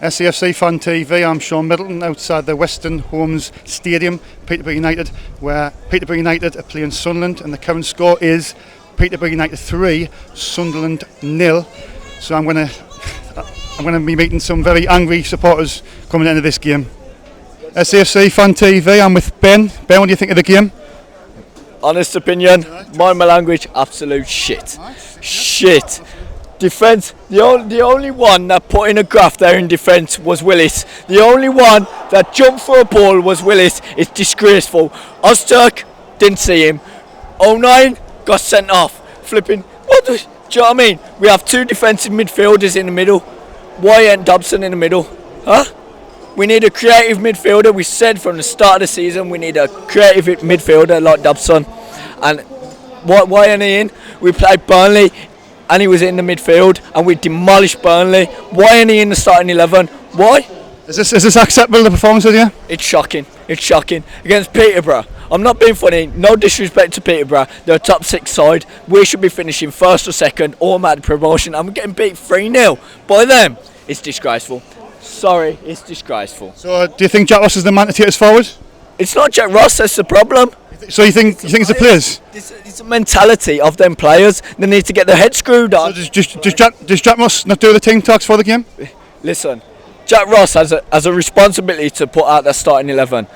SAFC Fan TV, I'm Shaun Middleton outside the Western Homes Stadium, Peterborough United, where Peterborough United are playing Sunderland, and the current score is Peterborough United 3, Sunderland 0. So I'm going to be meeting some very angry supporters coming into this game. SAFC Fan TV, I'm with Ben. Ben, what do you think of the game? Honest opinion, mind my language, absolute shit. Shit. Defence, the only one that put in a graft there in defence was Willis. The only one that jumped for a ball was Willis. It's disgraceful. Ozturk, didn't see him. 09 got sent off. Flipping, do you know what I mean? We have two defensive midfielders in the middle. Why ain't Dobson in the middle? Huh? We need a creative midfielder. We said from the start of the season we need a creative midfielder like Dobson. And why ain't he in? We played Burnley and he was in the midfield and we demolished Burnley. Why ain't he in the starting 11? Why? Is this acceptable, the performance with you? It's shocking. It's shocking. Against Peterborough. I'm not being funny. No disrespect to Peterborough. They're a top 6 side. We should be finishing first or second or mad promotion. I'm getting beat 3-0 by them. It's disgraceful. Sorry, it's disgraceful. So do you think Jack Ross is the man to take us forward? It's not Jack Ross, that's the problem. So you think it's the players? It's a mentality of them players. They need to get their head screwed on. So does Jack Ross not do the team talks for the game? Listen, Jack Ross has a responsibility to put out their starting 11.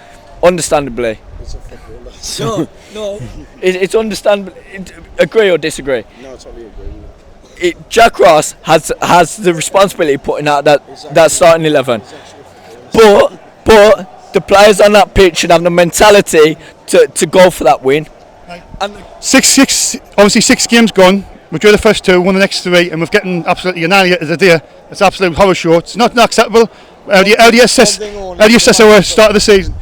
Understandably. No. It's understandable. Agree or disagree? No, I totally agree. Jack Ross has the responsibility of putting out that starting 11. But the players on that pitch should have the mentality to go for that win. And obviously 6 games gone. We drew the first 2, won the next 3, and we've getting absolutely annihilated today. It's absolute horror show. It's not acceptable. How do you assess our start of the season?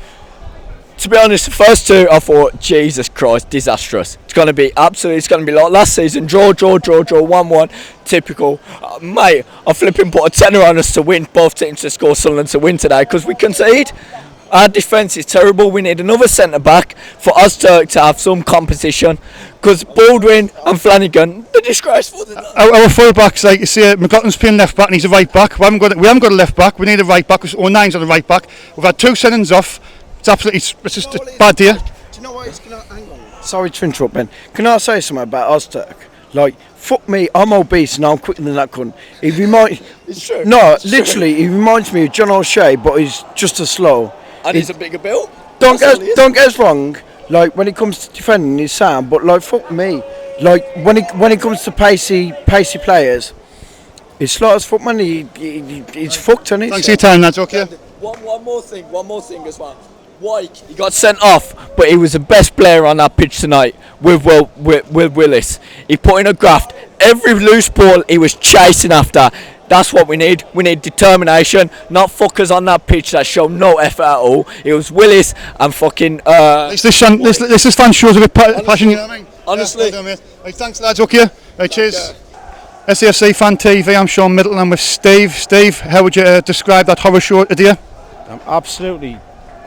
To be honest, the first 2 I thought, Jesus Christ, disastrous. It's going to be absolutely, it's going to be like last season, draw, 1-1, typical. Mate, I flipping put a tenner on us to win, both teams to score, Sunderland to win today, because we concede. Our defence is terrible. We need another centre-back for Ozturk to have some competition, because Baldwin and Flanagan, they're disgraceful. Our full-backs, like you see, McLaughlin's playing left-back and he's a right-back. We haven't got a left-back, we need a right-back, because 09's on the right-back. We've had 2 sendings off. It's just a bad day. Do you know what? Hang on. Sorry to interrupt, Ben. Can I say something about Ozturk? Like, fuck me, I'm obese and I'm quicker than that cunt. It's true. No, literally, he reminds me of John O'Shea, but he's just as slow. And he's a bigger build. Don't get us wrong. Like, when it comes to defending, he's sound. But like, fuck me. Like, when it comes to pacey players, he's slow as fuck, man. He's fucked, isn't he? Thanks for your time, lads. Okay. One more thing as well. White, he got sent off, but he was the best player on that pitch tonight with Willis. He put in a graft. Every loose ball he was chasing after. That's what we need. We need determination, not fuckers on that pitch that show no effort at all. It was Willis and fucking. This fan shows a bit passion. You know what I mean? Honestly. Yeah, well done, mate. Right, thanks, lads. Okay. Right, cheers. SAFC Fan TV. I'm Shaun Middleton. I'm with Steve. Steve, how would you describe that horror show today? I'm absolutely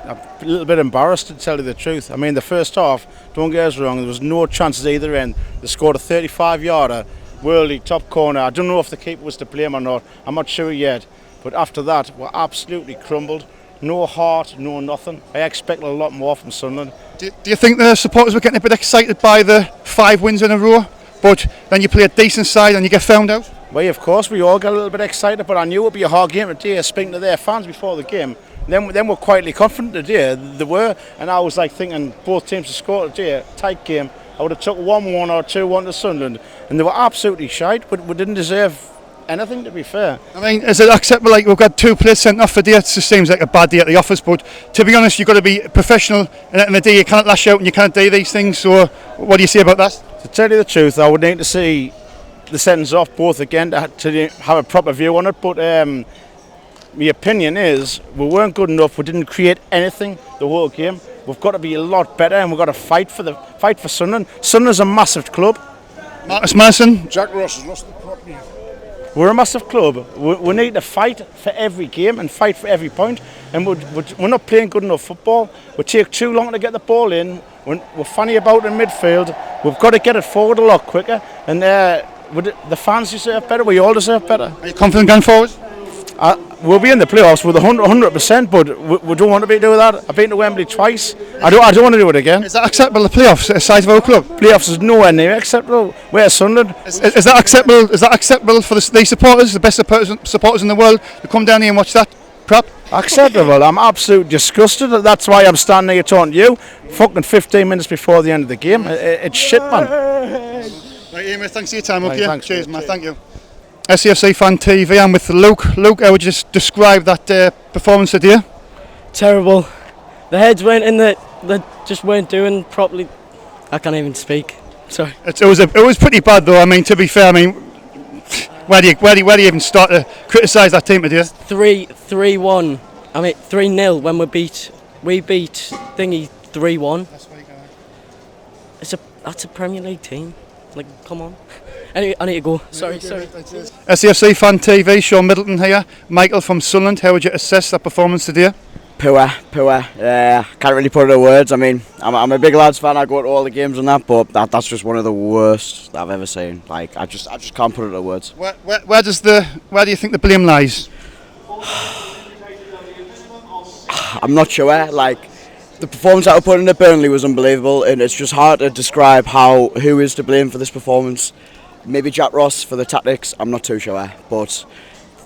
a little bit embarrassed, to tell you the truth. I mean, the first half, don't get us wrong, there was no chances either end. They scored a 35-yarder, worldly top corner. I don't know if the keeper was to blame or not. I'm not sure yet. But after that, we're absolutely crumbled. No heart, no nothing. I expected a lot more from Sunderland. Do you think the supporters were getting a bit excited by the 5 wins in a row, but then you play a decent side and you get found out? Well, of course, we all got a little bit excited, but I knew it would be a hard game today, speaking to their fans before the game. Then we're quietly confident today. They were, and I was like thinking both teams to score today, tight game. I would have took 1-1 or 2-1 to Sunderland, and they were absolutely shite, but we didn't deserve anything, to be fair. I mean, is it acceptable? Like, we've got 2 players sent off for day. It just seems like a bad day at the office, but to be honest, you've got to be professional, and at the end of the day you can't lash out and you can't do these things. So what do you say about that? To tell you the truth, I would need to see the sentence off both again to have a proper view on it, but my opinion is we weren't good enough. We didn't create anything the whole game. We've got to be a lot better, and we've got to fight for Sunderland. Sunderland's a massive club. Marcus Madison. Jack Ross has lost the property. We're a massive club. We need to fight for every game and fight for every point. And we're not playing good enough football. We take too long to get the ball in. We're funny about in midfield. We've got to get it forward a lot quicker. And the fans deserve better. We all deserve better. Are you confident going forward? we'll be in the playoffs with 100%, but we don't want to be doing that. I've been to Wembley twice. I don't want to do it again. Is that acceptable, the playoffs, at the size of our club? Playoffs is nowhere near acceptable. We're Sunderland. Is that acceptable? Is that acceptable for the supporters, the best supporters in the world, to come down here and watch that crap? Acceptable. I'm absolutely disgusted. That's why I'm standing here talking to you. Fucking 15 minutes before the end of the game. It's shit, man. Right, Ian, thanks for your time. Right, Okay, thanks, cheers, mate. man. Thank you. SAFC Fan TV. I'm with Luke. Luke, how would you just describe that performance today? Terrible. The heads weren't in the. They just weren't doing properly. I can't even speak. Sorry. It was pretty bad though. I mean, to be fair, I mean, where do you even start to criticise that team today? 3-1. I mean 3-0 when we beat Thingy 3-1. That's a Premier League team. Like, come on. Anyway, I need to go. Sorry. SAFC Fan TV, Shaun Middleton here. Michael from Sunderland. How would you assess that performance today? Poor. Can't really put it in words. I mean, I'm a big lads fan. I go to all the games and that, but that's just one of the worst that I've ever seen. Like, I just can't put it into words. Where do you think the blame lies? I'm not sure. Like, the performance that we put in at Burnley was unbelievable, and it's just hard to describe who is to blame for this performance. Maybe Jack Ross for the tactics. I'm not too sure, but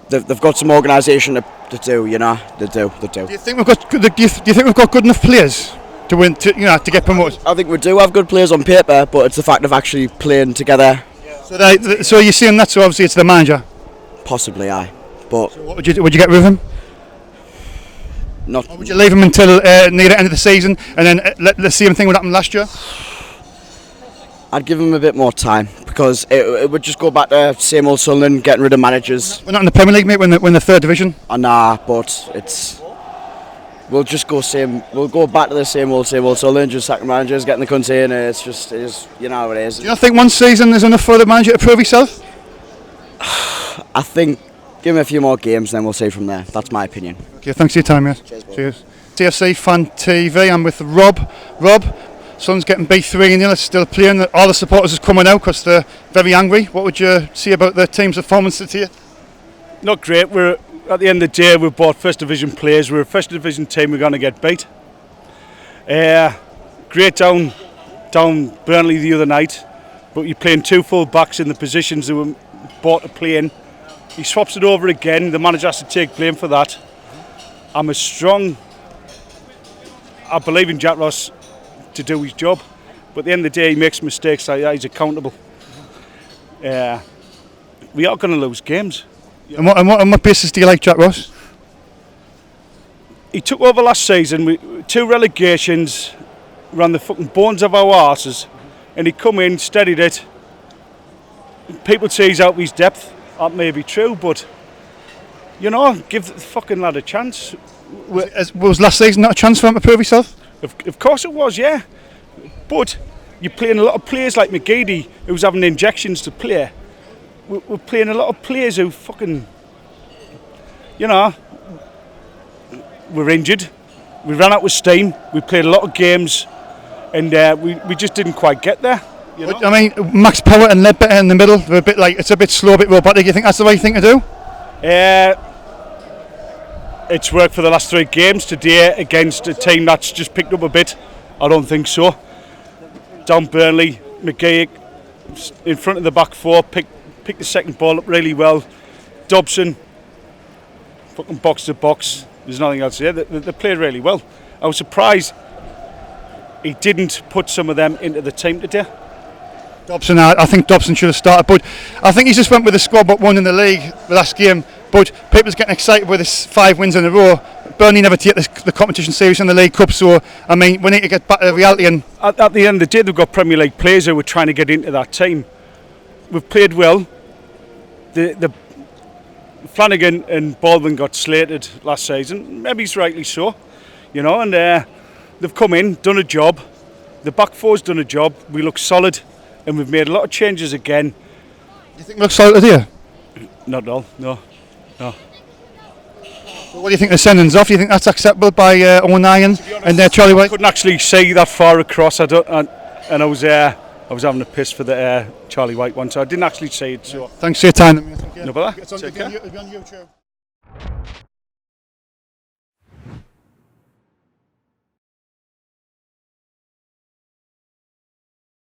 they've got some organisation to do. You know, they do. Do you think we've got good enough players to win? To get promoted? I think we do have good players on paper, but it's the fact of actually playing together. So you're saying that? So obviously it's the manager. Possibly, aye. But So would you get rid of him? not. Or would you leave him until near the end of the season and then let the same thing would happen last year? I'd give him a bit more time because it would just go back to same old Sunderland, getting rid of managers. We're not in the Premier League, mate. We're in the third division. But we'll go back to the same old Sunderland, just sacking managers, getting the cunt in. It is, you know how it is. Do you not think one season is enough for the manager to prove himself? I think give him a few more games, then we'll see from there. That's my opinion. Okay, thanks for your time, mate. Cheers. TFC Fan TV. I'm with Rob. Rob, Sun's getting beat 3-0. It's still playing. All the supporters are coming out because they're very angry. What would you say about the team's performance today? Not great. We're at the end of the day, we've bought first division players. We're a first division team. We're going to get beat. Great down Burnley the other night, but you're playing two full backs in the positions that were bought to play in. He swaps it over again. The manager has to take blame for that. I believe in Jack Ross to do his job, but at the end of the day, he makes mistakes. He's accountable. We are going to lose games. And on what basis do you like Jack Ross? He took over last season with 2 relegations, ran the fucking bones of our arses, and he come in, steadied it. People say he's out of his depth. That may be true, but you know, give the fucking lad a chance. Was last season not a chance for him to prove himself? Of course it was, yeah. But you're playing a lot of players like McGeady, who's having injections to play. We're playing a lot of players who fucking, you know, we're injured. We ran out of steam. We played a lot of games, and we just didn't quite get there. You know? I mean, Max Power and Ledbetter in the middle, they're a bit like, it's a bit slow, a bit robotic. You think that's the right thing to do? It's worked for the last 3 games. Today against a team that's just picked up a bit, I don't think so. Down Burnley, McGee in front of the back 4, picked the second ball up really well. Dobson, fucking box to box. There's nothing else there. They played really well. I was surprised he didn't put some of them into the team today. Dobson, I think Dobson should have started, but I think he just went with the squad but won in the league the last game. But people's getting excited with this 5 wins in a row. Burnley never take the competition serious in the League Cup, so I mean we need to get back to reality. And at the end of the day, they've got Premier League players who are trying to get into that team. We've played well. The Flanagan and Baldwin got slated last season. Maybe it's rightly so, you know. And they've come in, done a job. The back 4's done a job. We look solid. And we've made a lot of changes again. you think it looks solid here? Not at all, no. So what do you think the sending's off? Do you think that's acceptable by O'Neill and Charlie White? I couldn't actually see that far across. I was having a piss for the Charlie White one, so I didn't actually see it. So Thanks for your time. no bother. It's on, Take care. it'll be on YouTube.